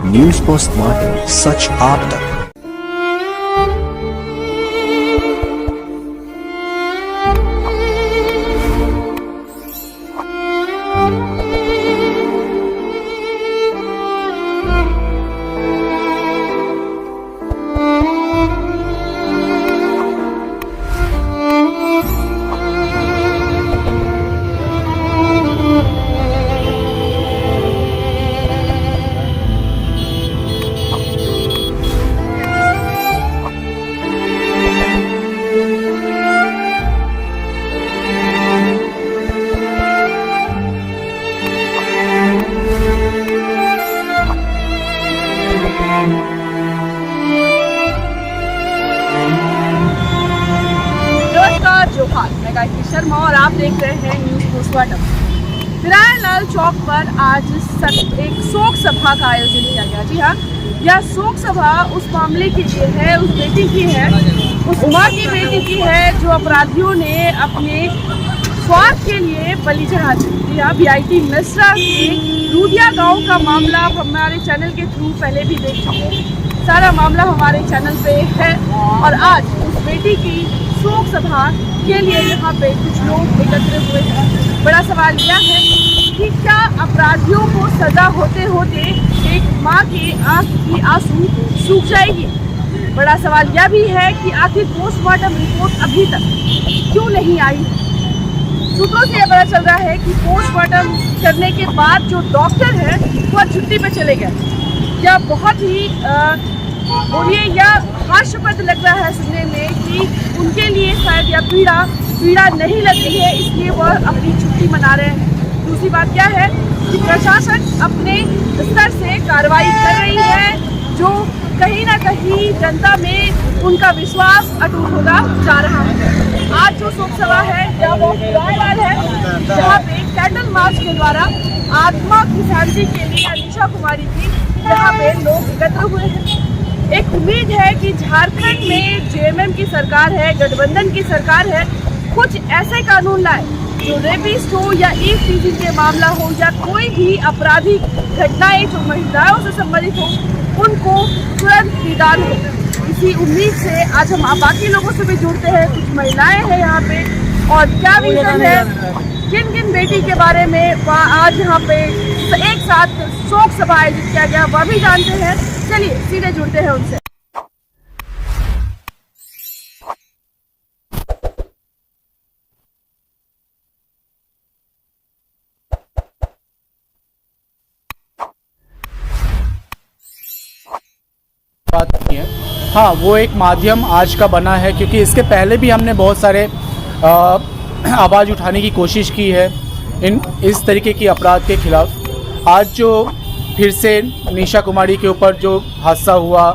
News postmortem, सच आप तक। जोहार, मैं गायत्री शर्मा और आप देख रहे हैं न्यूज पोस्टमार्टम। विरायलाल चौक पर आज एक शोक सभा का आयोजन किया गया। जी हाँ, यह शोक सभा उस मामले के लिए है, उस बेटी की है, उस माँ की बेटी की है जो अपराधियों ने अपने स्वार्थ के लिए बलि चढ़ा दी। जी हाँ, बीआईटी मिश्रा के दूधिया गांव का मामला आप हमारे चैनल के थ्रू पहले भी देख चुके हैं। सारा मामला हमारे चैनल पे है और आज उस बेटी की शोक सभा के लिए यहाँ पे कुछ लोग एकत्रित हुए हैं। बड़ा सवाल यह है कि क्या अपराधियों को सजा होते होते एक माँ के आंख की आंसू सूख जाएगी? बड़ा सवाल यह भी है कि आखिर पोस्टमार्टम रिपोर्ट अभी तक क्यों नहीं आई? सूत्रों से यह पता चल रहा है कि पोस्टमार्टम करने के बाद जो डॉक्टर है वह छुट्टी पे चले गए। यह बहुत ही बोलिए यह हास्यपद लग रहा है सुनने में कि उनके लिए शायद यह पीड़ा नहीं लग रही है, इसलिए वह अपनी छुट्टी मना रहे हैं। दूसरी बात क्या है कि प्रशासन अपने स्तर से कार्रवाई कर रही है, जो कहीं ना कहीं जनता में उनका विश्वास अटूट होता जा रहा है। आज जो शोक सभा है यह वो विरायलाल है, जहाँ पे कैंडल मार्च के द्वारा आत्मा की शांति के लिए निशा कुमारी की यहाँ पे लोग एकत्र हुए हैं। एक उम्मीद है कि झारखंड में जेएमएम की सरकार है, गठबंधन की सरकार है, कुछ ऐसे कानून लाए जो रेपिस्ट हो या ईव के मामला हो या कोई भी आपराधिक घटनाएं जो महिलाओं से संबंधित हो उनको तुरंत निदान हो। इसी उम्मीद से आज हम बाकी लोगों से भी जुड़ते हैं। कुछ महिलाएं हैं यहाँ पे और क्या विजन है, किन किन बेटी के बारे में आज यहाँ पे एक साथ शोक सभा आयोजित किया गया वह भी जानते हैं। चलिए सीधे जुड़ते हैं उनसे। बात की है, हाँ, वो एक माध्यम आज का बना है, क्योंकि इसके पहले भी हमने बहुत सारे आवाज़ उठाने की कोशिश की है इस तरीके की अपराध के खिलाफ। आज जो फिर से निशा कुमारी के ऊपर जो हादसा हुआ,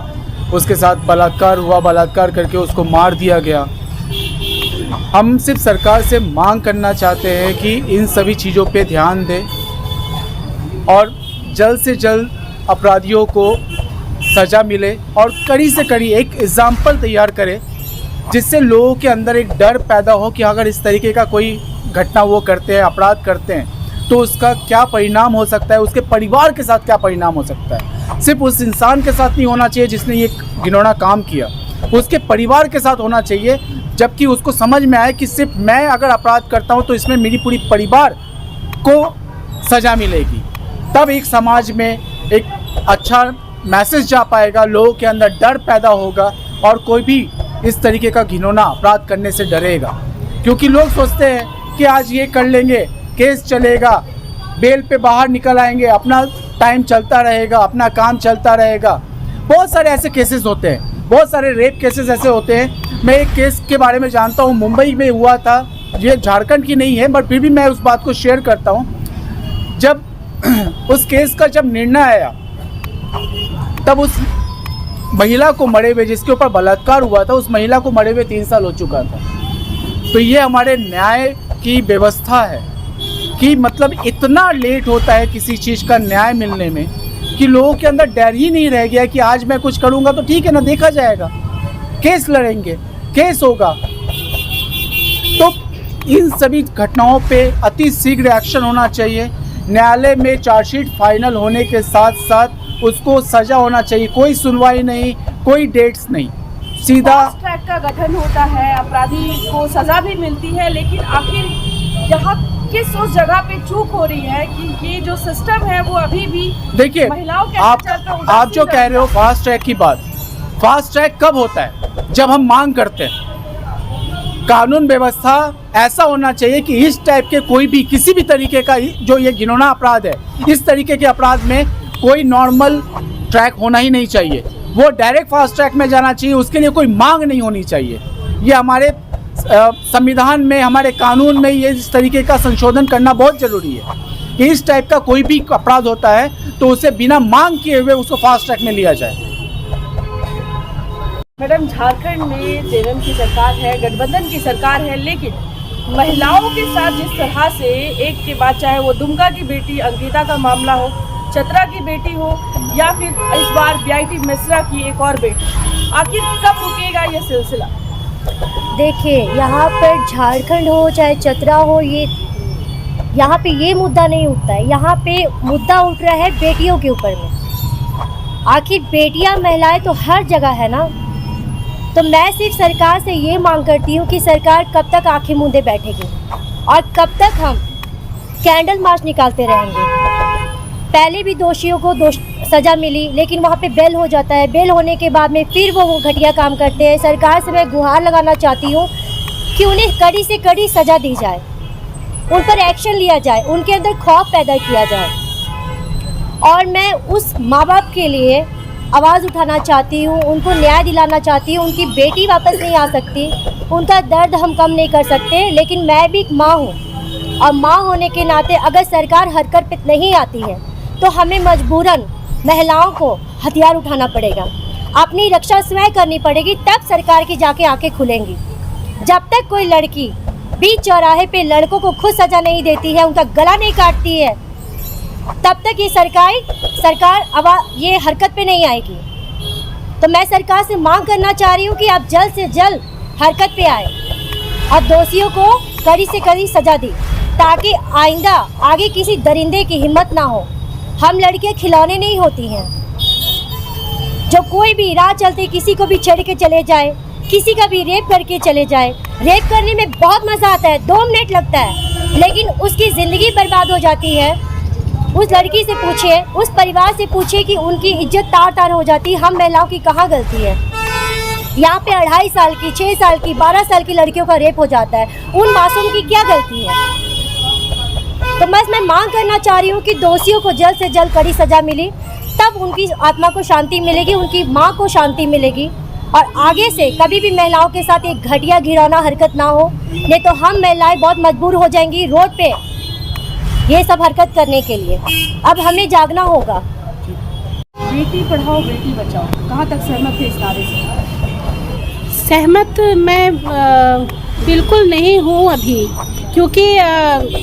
उसके साथ बलात्कार हुआ, बलात्कार करके उसको मार दिया गया, हम सिर्फ सरकार से मांग करना चाहते हैं कि इन सभी चीज़ों पे ध्यान दें और जल्द से जल्द अपराधियों को सज़ा मिले और कड़ी से कड़ी एक एग्जाम्पल तैयार करें, जिससे लोगों के अंदर एक डर पैदा हो कि अगर इस तरीके का कोई घटना वो करते हैं, अपराध करते हैं, तो उसका क्या परिणाम हो सकता है, उसके परिवार के साथ क्या परिणाम हो सकता है। सिर्फ उस इंसान के साथ नहीं होना चाहिए जिसने ये घिनौना काम किया, उसके परिवार के साथ होना चाहिए, जबकि उसको समझ में आए कि सिर्फ मैं अगर अपराध करता हूँ तो इसमें मेरी पूरी परिवार को सज़ा मिलेगी। तब एक समाज में एक अच्छा मैसेज जा पाएगा, लोगों के अंदर डर पैदा होगा और कोई भी इस तरीके का घिनौना अपराध करने से डरेगा। क्योंकि लोग सोचते हैं कि आज ये कर लेंगे, केस चलेगा, बेल पे बाहर निकल आएंगे, अपना टाइम चलता रहेगा, अपना काम चलता रहेगा। बहुत सारे ऐसे केसेस होते हैं, बहुत सारे रेप केसेस ऐसे होते हैं। मैं एक केस के बारे में जानता हूँ, मुंबई में हुआ था, ये झारखंड की नहीं है बट फिर भी मैं उस बात को शेयर करता हूँ। जब उस केस का जब निर्णय आया तब उस महिला को मरे हुए, जिसके ऊपर बलात्कार हुआ था, उस महिला को मरे हुए 3 साल हो चुका था। तो ये हमारे न्याय की व्यवस्था है कि मतलब इतना लेट होता है किसी चीज़ का न्याय मिलने में कि लोगों के अंदर डर ही नहीं रह गया कि आज मैं कुछ करूँगा तो ठीक है ना, देखा जाएगा, केस लड़ेंगे, केस होगा। तो इन सभी घटनाओं पे अति शीघ्र एक्शन होना चाहिए। न्यायालय में चार्जशीट फाइनल होने के साथ साथ उसको सज़ा होना चाहिए। कोई सुनवाई नहीं, कोई डेट्स नहीं, सीधा फास्ट ट्रैक का गठन होता है, अपराधी को सजा भी मिलती है, लेकिन आखिर यहाँ किस उस जगह पे चूक हो रही है कि ये जो सिस्टम है वो अभी भी देखिए, महिलाओं के आप जो कह रहे हो फास्ट ट्रैक की बात, फास्ट ट्रैक कब होता है? जब हम मांग करते हैं। कानून व्यवस्था ऐसा होना चाहिए कि इस टाइप के कोई भी किसी भी तरीके का जो ये घिनौना अपराध है, इस तरीके के अपराध में कोई नॉर्मल ट्रैक होना ही नहीं चाहिए, वो डायरेक्ट फास्ट ट्रैक में जाना चाहिए। उसके लिए कोई मांग नहीं होनी चाहिए। ये हमारे संविधान में, हमारे कानून में ये इस तरीके का संशोधन करना बहुत ज़रूरी है कि इस टाइप का कोई भी अपराध होता है तो उसे बिना मांग किए हुए उसको फास्ट ट्रैक में लिया जाए। मैडम, झारखंड में जेएमएम की सरकार है, गठबंधन की सरकार है, लेकिन महिलाओं के साथ जिस तरह से एक के बाद, चाहे वो दुमका की बेटी अंकिता का मामला हो, चतरा की बेटी हो, या फिर इस बार बीआईटी मिश्रा की एक और बेटी, आखिर कब रुकेगा ये सिलसिला? देखिए, यहाँ पर झारखंड हो चाहे चतरा हो, ये यहाँ पे ये मुद्दा नहीं उठता है। यहाँ पे मुद्दा उठ रहा है बेटियों के ऊपर में। आखिर बेटियाँ, महिलाएं तो हर जगह है ना। तो मैं सिर्फ सरकार से ये मांग करती हूँ कि सरकार कब तक आंखें मूंदे बैठेगी और कब तक हम कैंडल मार्च निकालते रहेंगे। पहले भी दोषियों को सज़ा मिली, लेकिन वहाँ पे बेल हो जाता है। बेल होने के बाद में फिर वो घटिया काम करते हैं। सरकार से मैं गुहार लगाना चाहती हूँ कि उन्हें कड़ी से कड़ी सज़ा दी जाए, उन पर एक्शन लिया जाए, उनके अंदर खौफ पैदा किया जाए। और मैं उस माँ बाप के लिए आवाज़ उठाना चाहती हूँ, उनको न्याय दिलाना चाहती हूँ। उनकी बेटी वापस नहीं आ सकती, उनका दर्द हम कम नहीं कर सकते, लेकिन मैं भी एक माँ हूँ और माँ होने के नाते अगर सरकार हरकत पे नहीं आती है तो हमें मजबूरन महिलाओं को हथियार उठाना पड़ेगा, अपनी रक्षा स्वयं करनी पड़ेगी, तब सरकार की जाके आंखें खुलेंगी। जब तक कोई लड़की बीच चौराहे पे लड़कों को खुद सज़ा नहीं देती है, उनका गला नहीं काटती है, तब तक ये सरकार ये हरकत पे नहीं आएगी। तो मैं सरकार से मांग करना चाह रही हूँ कि आप जल्द से जल्द हरकत पे आए और दोषियों को कड़ी से कड़ी सज़ा दी, ताकि आइंदा आगे किसी दरिंदे की हिम्मत ना हो। हम लड़कियाँ खिलौने नहीं होती हैं जो कोई भी राह चलते किसी को भी छेड़ के चले जाए, किसी का भी रेप करके चले जाए। रेप करने में बहुत मज़ा आता है, 2 मिनट लगता है, लेकिन उसकी ज़िंदगी बर्बाद हो जाती है। उस लड़की से पूछिए, उस परिवार से पूछिए कि उनकी इज्जत तार तार हो जाती है। हम महिलाओं की कहाँ गलती है? यहाँ पे 2.5 साल की, 6 साल की, 12 साल की लड़कियों का रेप हो जाता है, उन मासूम की क्या गलती है? तो बस मैं मांग करना चाह रही हूँ कि दोषियों को जल्द से जल्द कड़ी सज़ा मिली, तब उनकी आत्मा को शांति मिलेगी, उनकी माँ को शांति मिलेगी और आगे से कभी भी महिलाओं के साथ एक घटिया घिनौना हरकत ना हो। नहीं तो हम महिलाएं बहुत मजबूर हो जाएंगी रोड पे ये सब हरकत करने के लिए। अब हमें जागना होगा। बेटी पढ़ाओ बेटी बचाओ, कहाँ तक सहमत थे इस नारे से? सहमत मैं बिल्कुल नहीं हूँ अभी, क्योंकि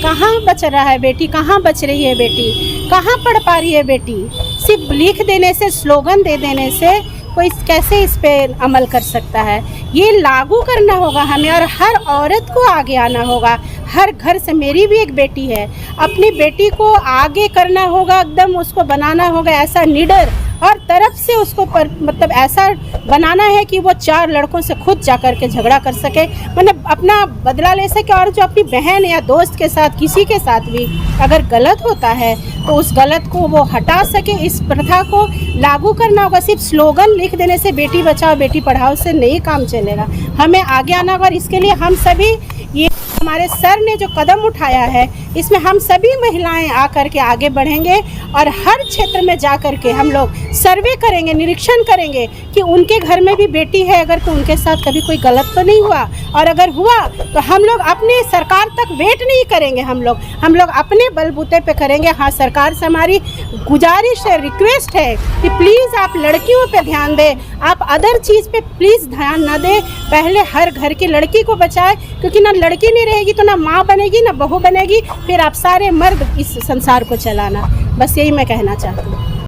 कहाँ बच रहा है बेटी, कहाँ बच रही है बेटी, कहाँ पढ़ पा रही है बेटी? सिर्फ लिख देने से, स्लोगन दे देने से कोई कैसे इस पे अमल कर सकता है? ये लागू करना होगा हमें और हर औरत को आगे आना होगा। हर घर से, मेरी भी एक बेटी है, अपनी बेटी को आगे करना होगा, एकदम उसको बनाना होगा ऐसा निडर, हर तरफ से उसको मतलब ऐसा बनाना है कि वो 4 लड़कों से खुद जा कर के झगड़ा कर सके, मतलब अपना बदला ले सके। और जो अपनी बहन या दोस्त के साथ, किसी के साथ भी अगर गलत होता है तो उस गलत को वो हटा सके। इस प्रथा को लागू करना होगा। सिर्फ स्लोगन लिख देने से, बेटी बचाओ बेटी पढ़ाओ से नहीं काम चलेगा, हमें आगे आना होगा। और इसके लिए हम सभी, ये हमारे सर ने जो कदम उठाया है, इसमें हम सभी महिलाएं आकर के आगे बढ़ेंगे और हर क्षेत्र में जा कर के हम लोग सर्वे करेंगे, निरीक्षण करेंगे कि उनके घर में भी बेटी है अगर, तो उनके साथ कभी कोई गलत तो नहीं हुआ, और अगर हुआ तो हम लोग अपने सरकार तक वेट नहीं करेंगे, हम लोग अपने बलबूते पे करेंगे। हाँ, सरकार से हमारी गुजारिश है, रिक्वेस्ट है कि प्लीज़ आप लड़कियों पे ध्यान दें, आप अदर चीज़ पे प्लीज़ ध्यान ना दें, पहले हर घर की लड़की को बचाएं, क्योंकि ना लड़की नहीं रहेगी तो ना माँ बनेगी, ना बहू बनेगी, फिर आप सारे मर्द इस संसार को चलाना। बस यही मैं कहना चाहती हूँ।